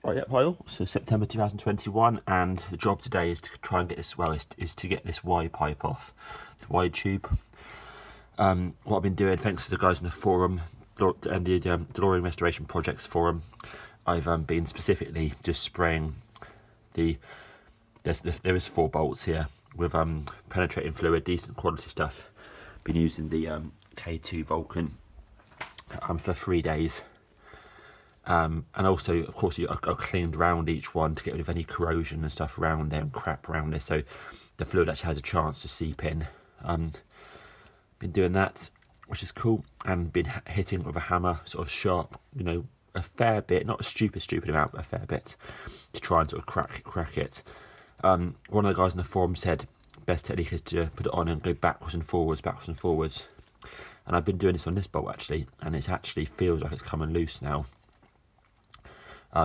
Right, yeah, Kyle. So September 2021, and the job today is to try and get this. Well, is to get this Y pipe off, the Y tube. What I've been doing, thanks to the guys in the forum and the DeLorean Restoration Projects forum, I've been specifically just spraying there is 4 bolts here with penetrating fluid, decent quality stuff. Been using the K2 Vulcan for 3 days. And also, of course, I cleaned round each one to get rid of any corrosion and stuff around there and crap around there, so the fluid actually has a chance to seep in. Been doing that, which is cool, and been hitting it with a hammer, sort of sharp, a fair bit, not a stupid amount, but a fair bit, to try and sort of crack it. One of the guys in the forum said best technique is to put it on and go backwards and forwards, and I've been doing this on this bolt actually, and it actually feels like it's coming loose now.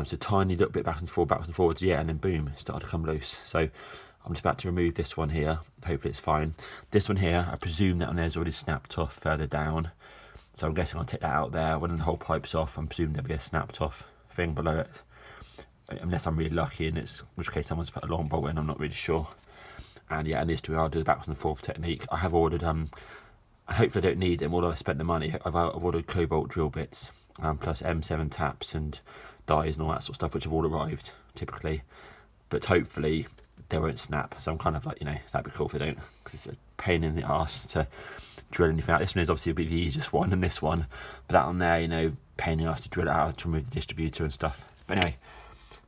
So tiny little bit backwards and forwards, yeah, and then boom, it started to come loose. So I'm just about to remove this one here. Hopefully it's fine. This one here, I presume that one there's already snapped off further down. So I'm guessing I'll take that out there. When the whole pipe's off, I'm presuming there'll be a snapped off thing below it. Unless I'm really lucky, in which case someone's put a long bolt in, I'm not really sure. And yeah, and these two, I'll do the backwards and forth technique. I have ordered, hopefully I don't need them, although I spent the money. I've ordered cobalt drill bits, plus M7 taps and dies and all that sort of stuff, which have all arrived typically, but hopefully they won't snap. So I'm kind of like, that'd be cool if they don't, because it's a pain in the arse to drill anything out. This one is obviously a bit the easiest one than this one, but that one there, pain in the arse to drill it out, to remove the distributor and stuff. But anyway,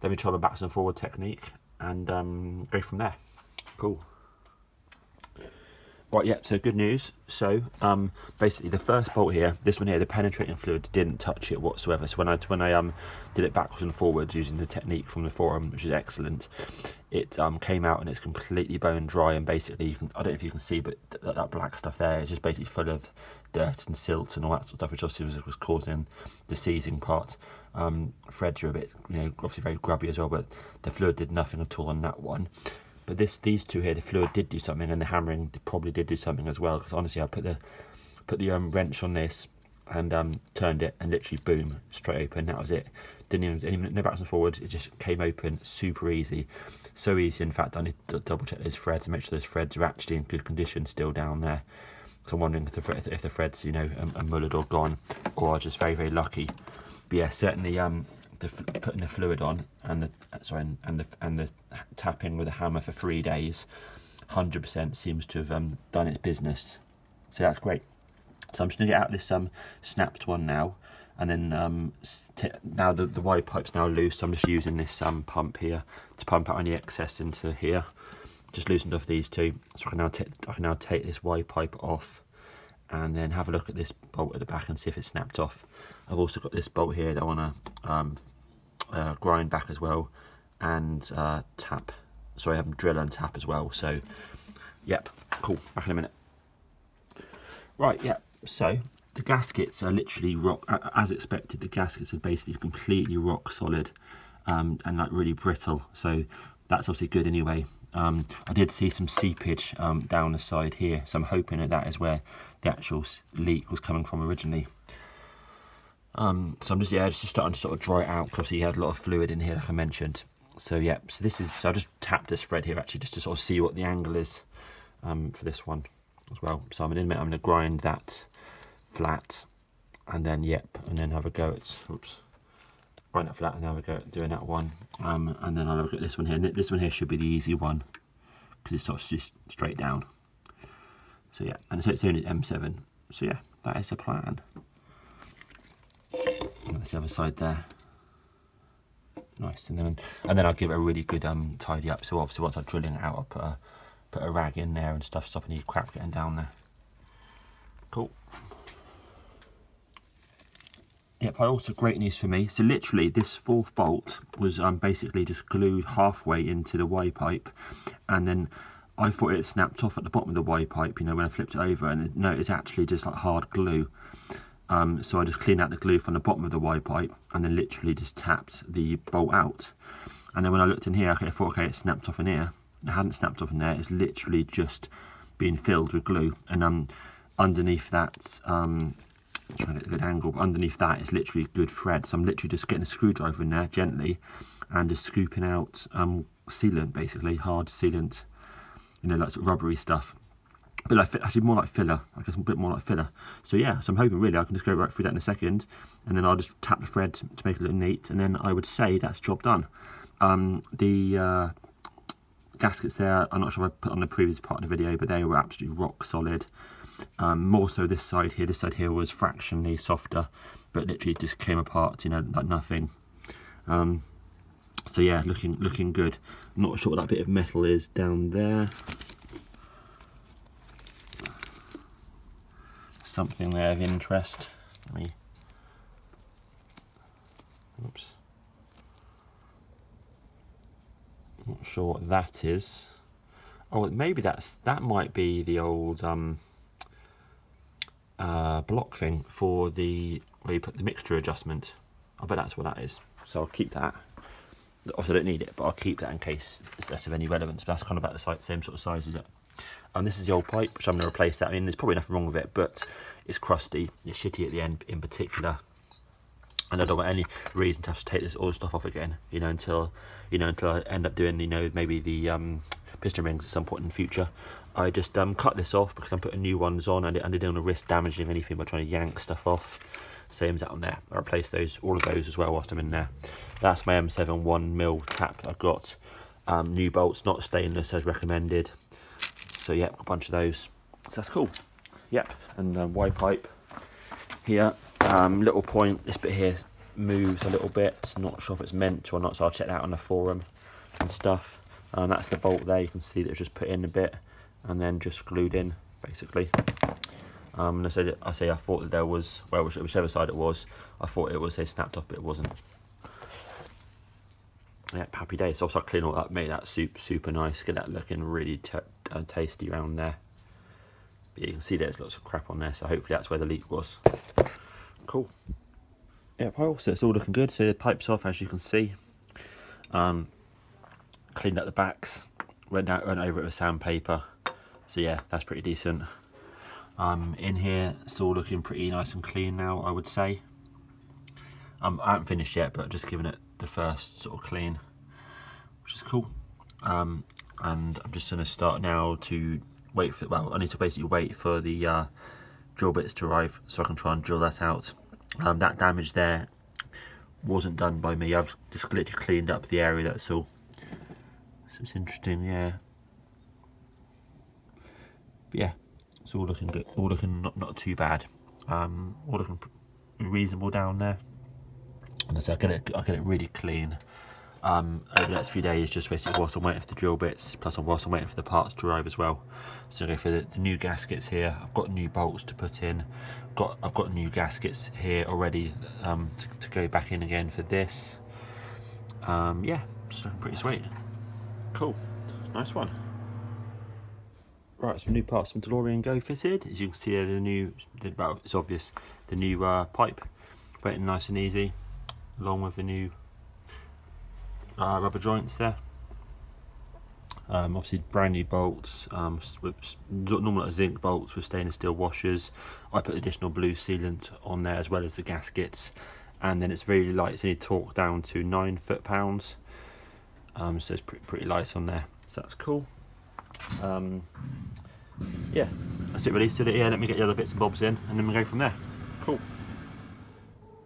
let me try my backwards and forward technique and go from there. Cool. Right, yeah, so good news. So basically the first bolt here, this one here, the penetrating fluid didn't touch it whatsoever. So when I did it backwards and forwards using the technique from the forum, which is excellent, it came out and it's completely bone dry, and basically I don't know if you can see, but that black stuff there is just basically full of dirt and silt and all that sort of stuff, which obviously was causing the seizing part. Threads are a bit, obviously very grubby as well, but the fluid did nothing at all on that one. But these two here, the fluid did do something, and the hammering probably did do something as well. Because honestly, I put the wrench on this and turned it, and literally boom, straight open. That was it. Didn't even no backwards and forwards. It just came open super easy, so easy. In fact, I need to double check those threads and make sure those threads are actually in good condition still down there. So I'm wondering if the threads, are mullered or gone, or are just very, very lucky. But yeah, certainly putting the fluid on and the tapping with a hammer for 3 days, 100% seems to have done its business. So that's great. So I'm just gonna get out this snapped one now, and then now the Y pipe's now loose. So I'm just using this pump here to pump out any excess into here. Just loosened off these two, so I can now take this Y pipe off, and then have a look at this bolt at the back and see if it's snapped off. I've also got this bolt here that I want to grind back as well, and tap. Sorry, I have drill and tap as well. So, yep, cool. Back in a minute. Right, yeah. So the gaskets are literally rock, as expected. The gaskets are basically completely rock solid, and like really brittle. So that's obviously good anyway. I did see some seepage down the side here, so I'm hoping that is where the actual leak was coming from originally. So I'm just starting to sort of dry it out, because obviously you had a lot of fluid in here, like I mentioned. So yeah, so I just tapped this thread here actually just to sort of see what the angle is for this one as well. So I'm going to grind that flat, and then and then have a go at grind that flat and have a go at doing that one, and then I'll look at this one here. And this one here should be the easy one, because it's sort of just straight down. So yeah, and so it's only M7. So yeah, that is the plan. That's the other side there. Nice, and then I'll give it a really good tidy up. So obviously once I'm drilling it out, I'll put a rag in there and stuff, stopping any crap getting down there. Cool. Yep, also great news for me. So literally this 4th bolt was basically just glued halfway into the Y pipe, and then I thought it snapped off at the bottom of the Y pipe, when I flipped it over, and no, it's actually just like hard glue. So I just cleaned out the glue from the bottom of the Y pipe, and then literally just tapped the bolt out. And then when I looked in here, I thought, okay, it snapped off in here. It hadn't snapped off in there. It's literally just been filled with glue. And underneath that trying to get a good angle, but underneath that is literally good thread. So I'm literally just getting a screwdriver in there gently and just scooping out sealant, basically hard sealant, you know, like sort of rubbery stuff. But like, actually more like filler, I guess a bit more like filler. So yeah, so I'm hoping really I can just go right through that in a second, and then I'll just tap the thread to make it look neat, and then I would say that's job done. The gaskets there, I'm not sure if I put on the previous part of the video, but they were absolutely rock solid. More so this side here was fractionally softer, but literally just came apart, you know, like nothing. So yeah, looking good. I'm not sure what that bit of metal is down there. Something there of interest. Let me, oops. Not sure what that is. Oh, maybe that might be the old block thing for the where you put the mixture adjustment. I bet that's what that is. So I'll keep that. Obviously I don't need it, but I'll keep that in case it's less of any relevance. But that's kind of about the same sort of size as it. This is the old pipe, which I'm going to replace that. I mean, there's probably nothing wrong with it, but it's crusty, it's shitty at the end in particular. And I don't want any reason to have to take this all the stuff off again, you know, until I end up doing, you know, maybe the piston rings at some point in the future. I just cut this off because I'm putting new ones on, and I didn't want to risk damaging anything by trying to yank stuff off. Same as that on there. I replaced all of those as well whilst I'm in there. That's my M7 1mm tap that I've got. New bolts, not stainless as recommended. So yeah, a bunch of those. So that's cool. Yep, and Y pipe here. Little point, this bit here moves a little bit. Not sure if it's meant to or not, so I'll check that out on the forum and stuff. That's the bolt there. You can see that it's just put in a bit and then just glued in, basically. And I thought that there was, well, whichever side it was, I thought it was snapped off, but it wasn't. Yeah, happy days. So I'll start cleaning all that, make that super nice, get that looking really tasty around there. But you can see there's lots of crap on there, so hopefully that's where the leak was. Cool. Yeah, so it's all looking good. So the pipe's off, as you can see. Cleaned up the backs, went over it with sandpaper. So yeah, that's pretty decent. In here, it's all looking pretty nice and clean now, I would say. I haven't finished yet, but just giving it the first sort of clean, which is cool. And I'm just going to start now to wait for, well, I need to basically wait for the drill bits to arrive so I can try and drill that out. That damage there wasn't done by me. I've just literally cleaned up the area, that's all. So it's interesting, yeah. But yeah, it's all looking good, all looking not too bad. All looking reasonable down there. And so I get it really clean over the next few days, just basically whilst I'm waiting for the drill bits, plus whilst I'm waiting for the parts to arrive as well. So I go for the new gaskets here. I've got new bolts to put in. I've got new gaskets here already to go back in again for this. Yeah, it's looking pretty sweet. Cool, nice one. Right, some new parts from DeLorean Go fitted. As you can see, well, it's obvious, the new pipe, waiting nice and easy, along with the new rubber joints there. Obviously brand new bolts, with normal zinc bolts with stainless steel washers. I put additional blue sealant on there as well as the gaskets, and then it's really light. It's only torqued down to 9 foot-pounds, so it's pretty light on there. So that's cool. Yeah, that's it really. So yeah, let me get the other bits and bobs in, and then we go from there. Cool.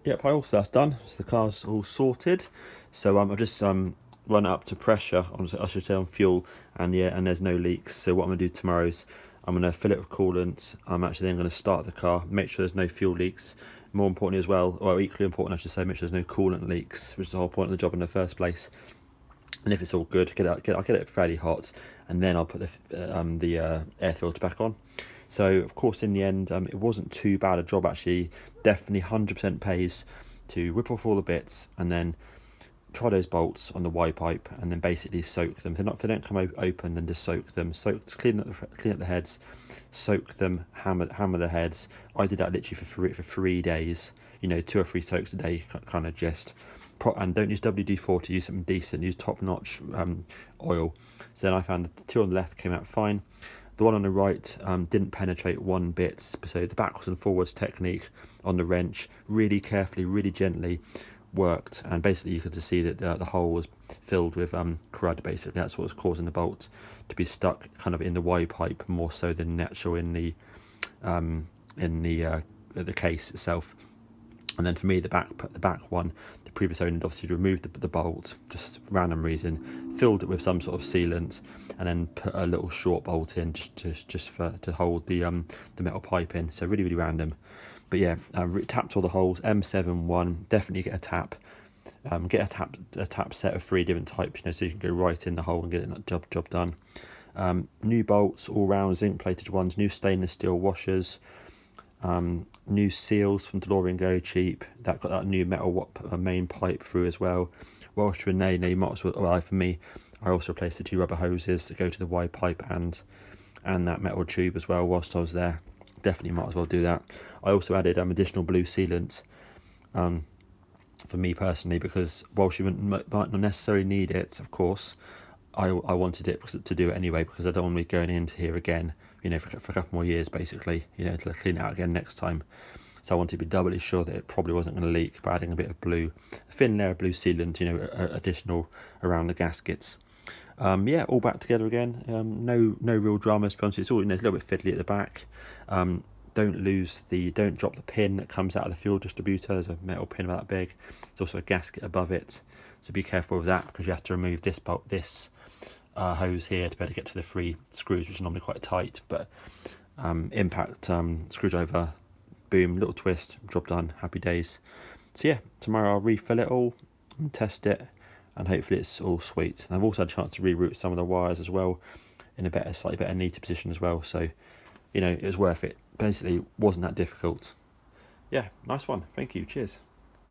Yep, that's done. So the car's all sorted. So I've just run it up to pressure, I should say on fuel, and yeah, and there's no leaks. So what I'm going to do tomorrow is I'm going to fill it with coolant. I'm actually then going to start the car, make sure there's no fuel leaks. More importantly as well, or equally important I should say, make sure there's no coolant leaks, which is the whole point of the job in the first place. And if it's all good, I'll get it fairly hot, and then I'll put the air filter back on. So of course in the end it wasn't too bad a job actually. Definitely 100% pays to whip off all the bits and then try those bolts on the Y pipe and then basically soak them. If they don't come open, then just soak them. Clean up the heads, soak them, hammer the heads. I did that literally for 3 days. You know, 2 or 3 soaks a day, kind of gist. And don't use WD-40, use something decent, use top-notch oil. So then I found the 2 on the left came out fine. The one on the right didn't penetrate one bit, so the backwards and forwards technique on the wrench, really carefully, really gently worked, and basically you could just see that the hole was filled with crud. Basically, that's what was causing the bolt to be stuck kind of in the Y pipe more so than natural in the case itself. And then for me, the back one, the previous owner had obviously removed the bolt for just random reason, filled it with some sort of sealant, and then put a little short bolt in just to hold the metal pipe in. So really, really random. But yeah, tapped all the holes. M7-1, definitely get a tap. Get a tap set of 3 different types, you know, so you can go right in the hole and get that job done. New bolts, all round zinc plated ones. New stainless steel washers. New seals from DeLorean Go Cheap. That got that new metal main pipe through as well. Whilst you're in you might as well. For me, I also replaced the 2 rubber hoses that go to the Y pipe and that metal tube as well. Whilst I was there, definitely might as well do that. I also added additional blue sealant. For me personally, because whilst you might not necessarily need it, of course, I wanted it to do it anyway, because I don't want to be going into here again, you know, for a couple more years basically, you know, to clean it out again next time. So I wanted to be doubly sure that it probably wasn't going to leak by adding a bit of blue, a thin layer of blue sealant, you know, additional around the gaskets. Yeah, all back together again. No real dramas, to be honest. It's all, you know, it's a little bit fiddly at the back. Don't drop the pin that comes out of the fuel distributor. There's a metal pin about that big. There's also a gasket above it, so be careful with that, because you have to remove this hose here to be able to get to the 3 screws, which are normally quite tight. But impact screwdriver, boom, little twist, job done, happy days. So yeah, tomorrow I'll refill it all and test it, and hopefully it's all sweet. And I've also had a chance to reroute some of the wires as well in a slightly better, neater position as well. So, you know, it was worth it. Basically, it wasn't that difficult. Yeah, nice one. Thank you. Cheers.